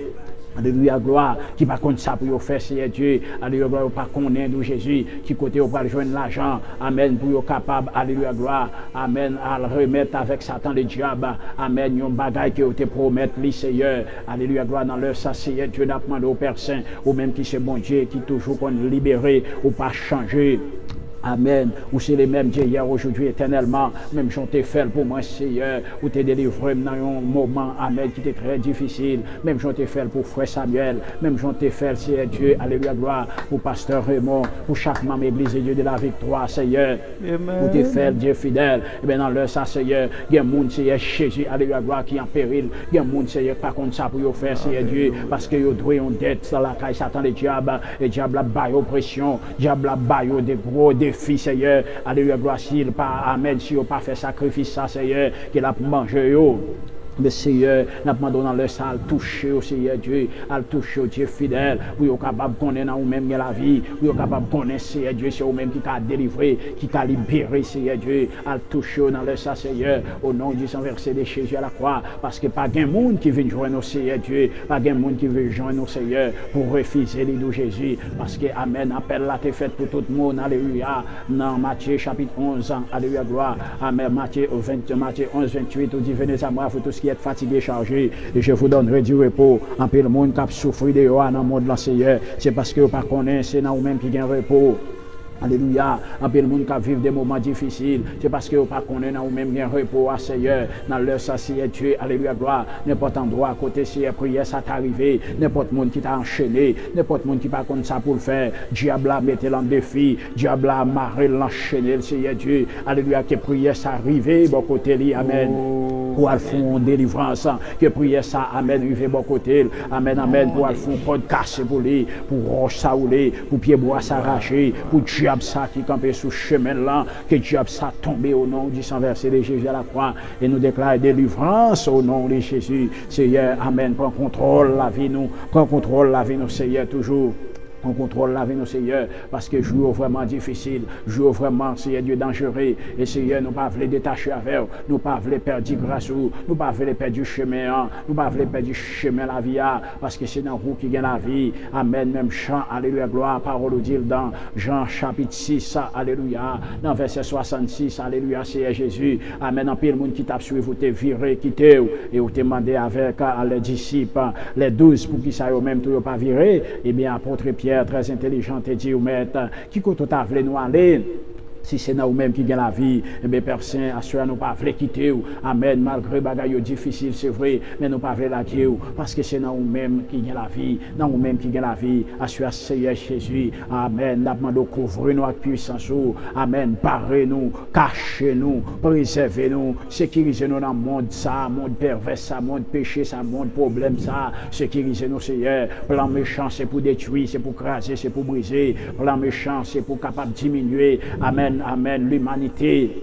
Alléluia, gloire, qui pas contre ça pour faire, c'est Dieu. Alléluia, gloire, pas connaître de Jésus, qui côté pour joindre l'argent. Amen, pour être capable, alléluia, gloire, amen, à le remettre avec Satan le diable. Amen, yon bagaille qui te promettre, lui, Seigneur. Alléluia, gloire, dans leur ça, Seigneur, Dieu n'a demandé au Père Saint, ou même qui c'est bon Dieu, qui toujours qu'on libérer, ou pas changer. Amen. Ou c'est les mêmes Dieu hier, aujourd'hui, éternellement. Même j'en t'ai fait pour moi, Seigneur. Ou t'es délivré dans un moment, amen, qui était très difficile. Même j'en t'ai fait pour frère Samuel. Même j'en t'ai fait, Seigneur Dieu, alléluia, gloire, pour pasteur Raymond, pour chaque membre église Dieu de la victoire, Seigneur. Ou t'es fait, Dieu fidèle. Et bien dans l'heure, ça, Seigneur, il y a un monde, Seigneur, Jésus, alléluia, gloire, qui est en péril. Il y a un monde, Seigneur, pas contre ça pour faire, Seigneur Dieu, parce que vous devez une dette dans la caille, Satan, le diable. Et le diable a baillé oppression. Le diable a baillé des gros défis, Seigneur. Alléluia, gloire, s'il pas, amen, si vous pas fait sacrifice, ça, Seigneur, qu'il a mangé, mais Seigneur, nous demandons dans le salle toucher au Seigneur Dieu, à toucher au Dieu fidèle, pour être capable de connaître ou même la vie, pour être capable de connaître Seigneur Dieu, c'est vous-même qui a délivré, qui a libéré Seigneur Dieu, à toucher dans le salle Seigneur, au nom du sang versé de Jésus à la croix, parce que pas un monde qui vient joindre au Seigneur Dieu, pas un monde qui veut joindre au Seigneur pour refuser les de Jésus, parce que Amen, appel là t'est fait pour tout le monde, alléluia, dans Matthieu chapitre 11, alléluia, gloire, Amen, Matthieu 11, 28, où dit venez à moi, vous tous qui êtes fatigués, chargés, et je vous donnerai du repos. En peu le monde qui a souffert de dans le monde de la Seigneur, c'est parce que vous ne connaissez pas, c'est nous-mêmes qui gagnons repos. Alléluia. En peu le monde qui vit des moments difficiles, c'est parce que vous ne connaissez pas, même bien repos à Seigneur. Dans leur Seigneur Dieu, alléluia, gloire. N'importe endroit à côté, Seigneur, prière, ça t'est arrivé. N'importe monde qui t'a enchaîné, n'importe monde qui n'a pas ça pour le faire. Diable a mis en défi, diable a marré l'enchaîner, Seigneur Dieu. Alléluia, que prière, ça arrivé, bon côté, lui, amen. Pour aller faire une délivrance, que prière, ça, amen, arrivé, bon côté, amen, amen, pour aller faire un pod cassé pour lui, pour roche ça rouler, pour pied bois s'arracher, pour diable ça qui campait sous chemin là, que diable ça tombé au nom du sang versé de Jésus à la croix, et nous déclare délivrance au nom de Jésus. Seigneur, amen, prends contrôle la vie nous, prends contrôle la vie nous, Seigneur, toujours. On contrôle la vie, nos Seigneur, parce que jour vraiment difficile, jour vraiment, Seigneur Dieu, dangereux. Et Seigneur, nous ne pas voulons détacher avec vous, nous ne pas voulons perdre grâce, nous ne pas voulons perdre du chemin, nous ne pas voulons perdre du chemin la vie, parce que c'est dans vous qui gagne la vie. Amen, même chant, alléluia, gloire, parole dit dans Jean chapitre 6, alléluia, dans verset 66, alléluia, Seigneur Jésus. Amen, en pile, le monde qui t'a suivi, vous t'es viré, quitté, et vous t'es demandé avec les disciples, les 12, pour qui ça eux même tout pas viré, et bien, apôtre Pierre, très intelligente et dit, maître, qui compte ta voulu nous aller? Si c'est nous-mêmes qui gagne la vie, eh bien, Père Saint, assure nous pas voulu quitter. Amen. Malgré les bagailles difficiles, c'est vrai, mais nous pas voulu la quitter. Parce que c'est nous-mêmes qui gagne la vie. Nous-mêmes qui gagne la vie. Assure Seigneur Jésus. Amen. Nous demandons couvrir-nous avec puissance. Amen. Parez-nous, cachez-nous, préservez-nous, sécurisez-nous dans le monde, ça, monde pervers, ça, monde péché, ça, monde problème, ça. Sécurisez-nous, Seigneur. Plan méchant, c'est pour détruire, c'est pour craser, c'est pour briser. Plan méchant, c'est pour capable diminuer. Amen. Amen, l'humanité.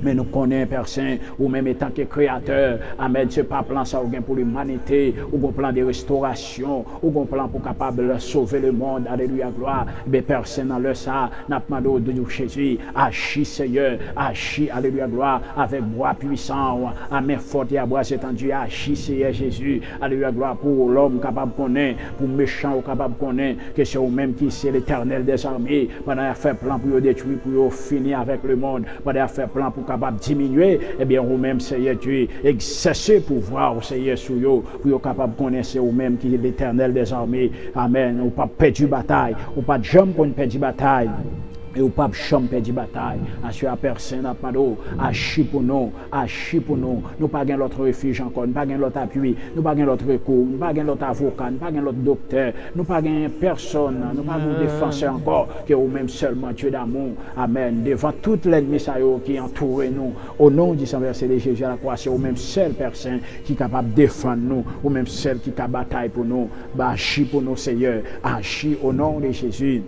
Mais nous connaissons, Père Saint, ou même étant que créateur, amen, ce pas plan ça ou bien pour l'humanité, ou un plan de restauration, ou un plan pour capable sauver le monde, alléluia, gloire. Mais Père Saint, dans le ça, n'a pas demandé de Jésus, agis Seigneur, agis, alléluia, gloire, avec bras puissant, à main forte et à bras étendus, agis Seigneur Jésus, alléluia, gloire, pour l'homme capable de connaître, pour méchant ou capable de connaître, que c'est vous-même qui c'est l'Éternel des armées, pendant à faire plan pour détruire, pour finir avec le monde, pendant à faire plan pour capable diminuer, eh bien, vous-même, Seigneur Dieu, exercer pouvoir, Seigneur, sur vous, pour être capable de connaître vous-même qui est l'Éternel des armées. Amen. Ou pas perdre bataille, ou pas jump pour une perdre bataille. Et au pape champ perdre bataille. Assure à personne n'a pas d'eau. Agis pour nous. Agis pour nous. Nous pas gain l'autre refuge encore. Nous pas gain l'autre appui. Nous pas gain l'autre recours. Nous pas gain l'autre avocat. Nous pas gain l'autre docteur. Nous pas gain personne. Nous pas gain défenseur encore. Que ou même seulement Dieu d'amour. Amen. Devant toute l'ennemi qui entoure nous. Au nom du Saint-Verset de Jésus à la croix. C'est ou même seule personne qui est capable de défendre nous. Ou même celle qui a bataille pour nous. Agis pour nous, Seigneur. Agis au nom de Jésus.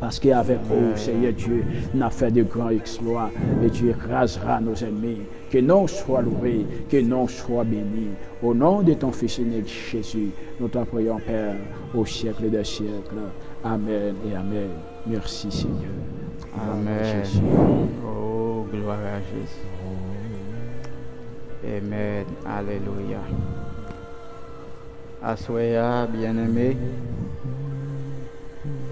Parce qu'avec vous, Seigneur Dieu, nous avons fait de grands exploits et tu écraseras nos ennemis. Que nom soit loué, que nom soit béni. Au nom de ton Fils unique Jésus, nous t'en prions, Père, au siècle des siècles. Amen et Amen. Merci, Seigneur. Amen. Oh, gloire à Jésus. Amen. Alléluia. Assoya, bien-aimé.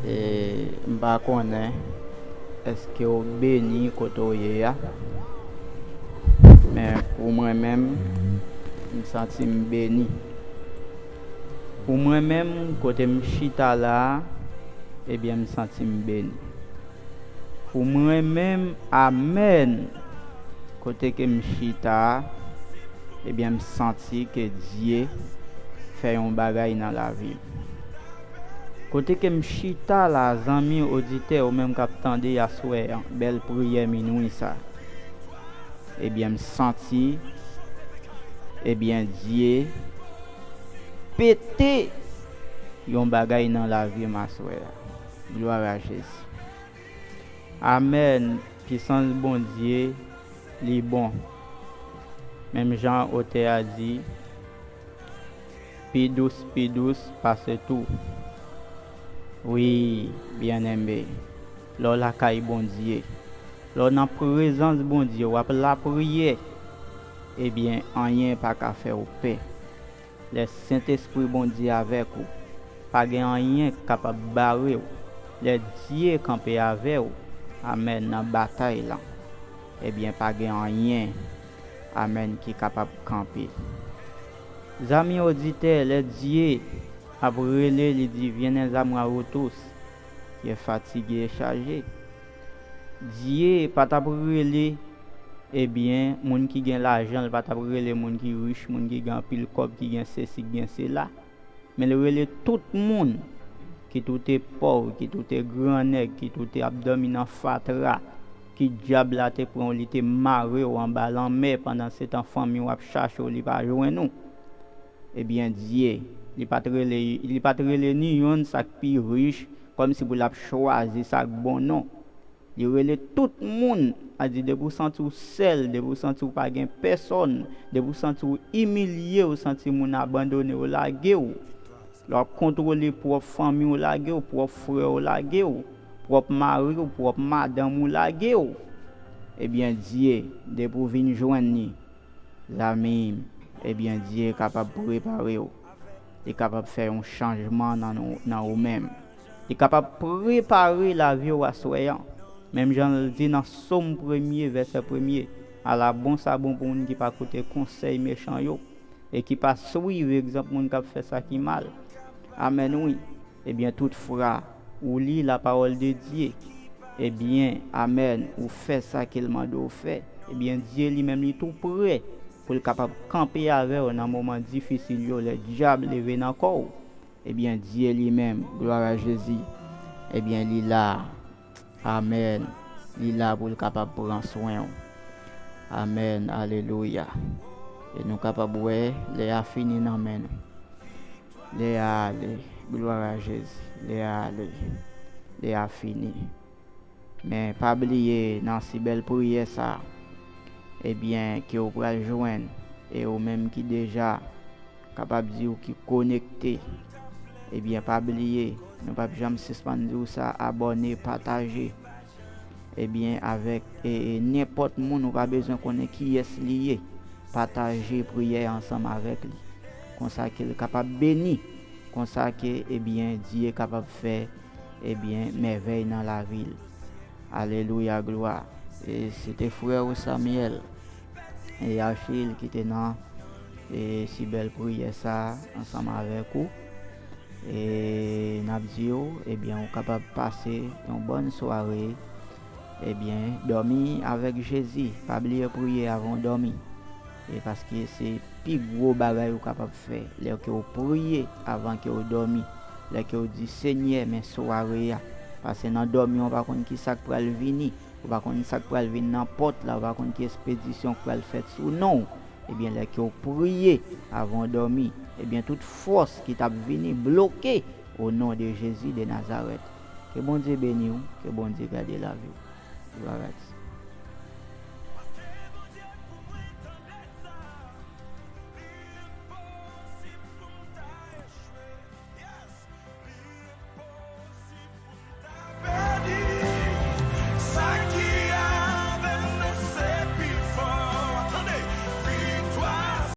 Et m'pa connaît est-ce que vous béni côté ya, mais pour moi-même me senti béni. Pour moi-même côté m'chita là, eh bien me senti béni. Pour moi-même amen côté que m'chita, eh bien me senti que Dieu fait un bagage dans la vie. Côté que m'chita la zami auditeur ou même k'ap tande ya souhait belle prière minuit ça. Eh bien me senti eh bien Dieu pété yon bagay dans la vie ma souhait. Gloire à Jésus. Amen. Puissance bon Dieu, li bon. Même Jean auteur a dit pi douce passe tout. Oui, bien-aimé. Lors la caille bon Dieu. Lors dans présence bon Dieu, ou après la prière, eh bien, rien pas qu'à faire au paix. Le Saint-Esprit bon Dieu avec vous. Pas rien capable de barrer vous. Le Dieu campé avec vous. Amen, dans la bataille là. Eh bien, pas rien. Amen, qui est capable de camper. Amis auditeurs, le Dieu après il dit viens à vous tous qui est fatigué et chargé. Dieu pas t'abrûler eh bien moun qui gagne l'argent pas t'abrûler moun qui riche moun qui gagne pile cop qui gagne ceci gagne cela mais le relé tout monde qui tout est pauvre qui tout est grand nèg qui tout est abdominant fatra qui diable là te prend li te maré ou en bas mer pendant cet enfant mi ou chercher ou li pas joindre nous. Eh bien Dieu il pas trele ni yon sak pi riche comme si vous l'a choisi sak bon non. Il relè tout monde a dit de vous sentir seul, de vous sentir pas gain personne, de vous sentir humilié ou sentir moun abandonné ou lagué ou. Leur contrôler propre famille ou lagué ou propre frère ou lagué ou, propre mari ou propre madame ou lagué ou. Eh bien Dieu de pour venir joindre ni amis, eh bien Dieu est capable de préparer ou. Il est capable de faire un changement dans nous-mêmes. Il est capable de préparer la vie au soyant. Même Jean le dit dans Somme 1er, verset 1er. À la bon sabon pour nous qui pas côté conseil méchant yo et qui pas suivre exemple moun qui fait ça qui mal. Amen oui. Eh bien toutefois, ou lit la parole de Dieu. Eh bien amen, ou fait ça qu'il m'a dit faire. Eh bien Dieu lui-même il tout prêt pour le capable camper avec dans un moment difficile yo le diable levé dans corps. Eh bien Dieu lui-même, gloire à Jésus. Eh bien il là. Amen. Il là pour le capable prendre soin. Amen. Alléluia. Et nous capable ouais, les a fini dans main. Les a gloire à Jésus. Les a fini. Mais pas oublier dans si belle prière ça. eh bien, qui vous pourrez joindre, et ou même qui déjà capable de dire qui connecté, eh bien, pas oublier, nous pas jamais suspendre ça, abonner, partager, eh bien, avec n'importe monde, nous pas besoin qu'on ait qui est lié, partager, prier ensemble avec lui, comme ça qu'il est capable de bénir, comme ça que, eh bien, Dieu est capable de faire, eh bien, merveille dans la ville. Alléluia, gloire. Et c'était frère Samuel et Achille qui étaient dans et si belle prière ça ensemble avec vous. Et Nabdio, eh bien, on est capable de passer une bonne soirée. Eh bien, dormir avec Jésus. Pas oublier prier avant de dormir. Et parce que c'est le plus gros bagage que vous capable de faire. Là que vous priez avant que vous dormiez. Là que vous dites Seigneur, mes soirées. Parce que dans le dormir, on ne va pas qui ça pour le venir. On va pas ça pour le venir dans la porte. Là, on va pas qui expédition pour le faire sous non. Eh bien, là que vous priez avant de dormir. Eh bien, toute force qui t'a venu bloquer au nom de Jésus de Nazareth. Que bon Dieu bénisse, que bon Dieu garde la vie. Voilà.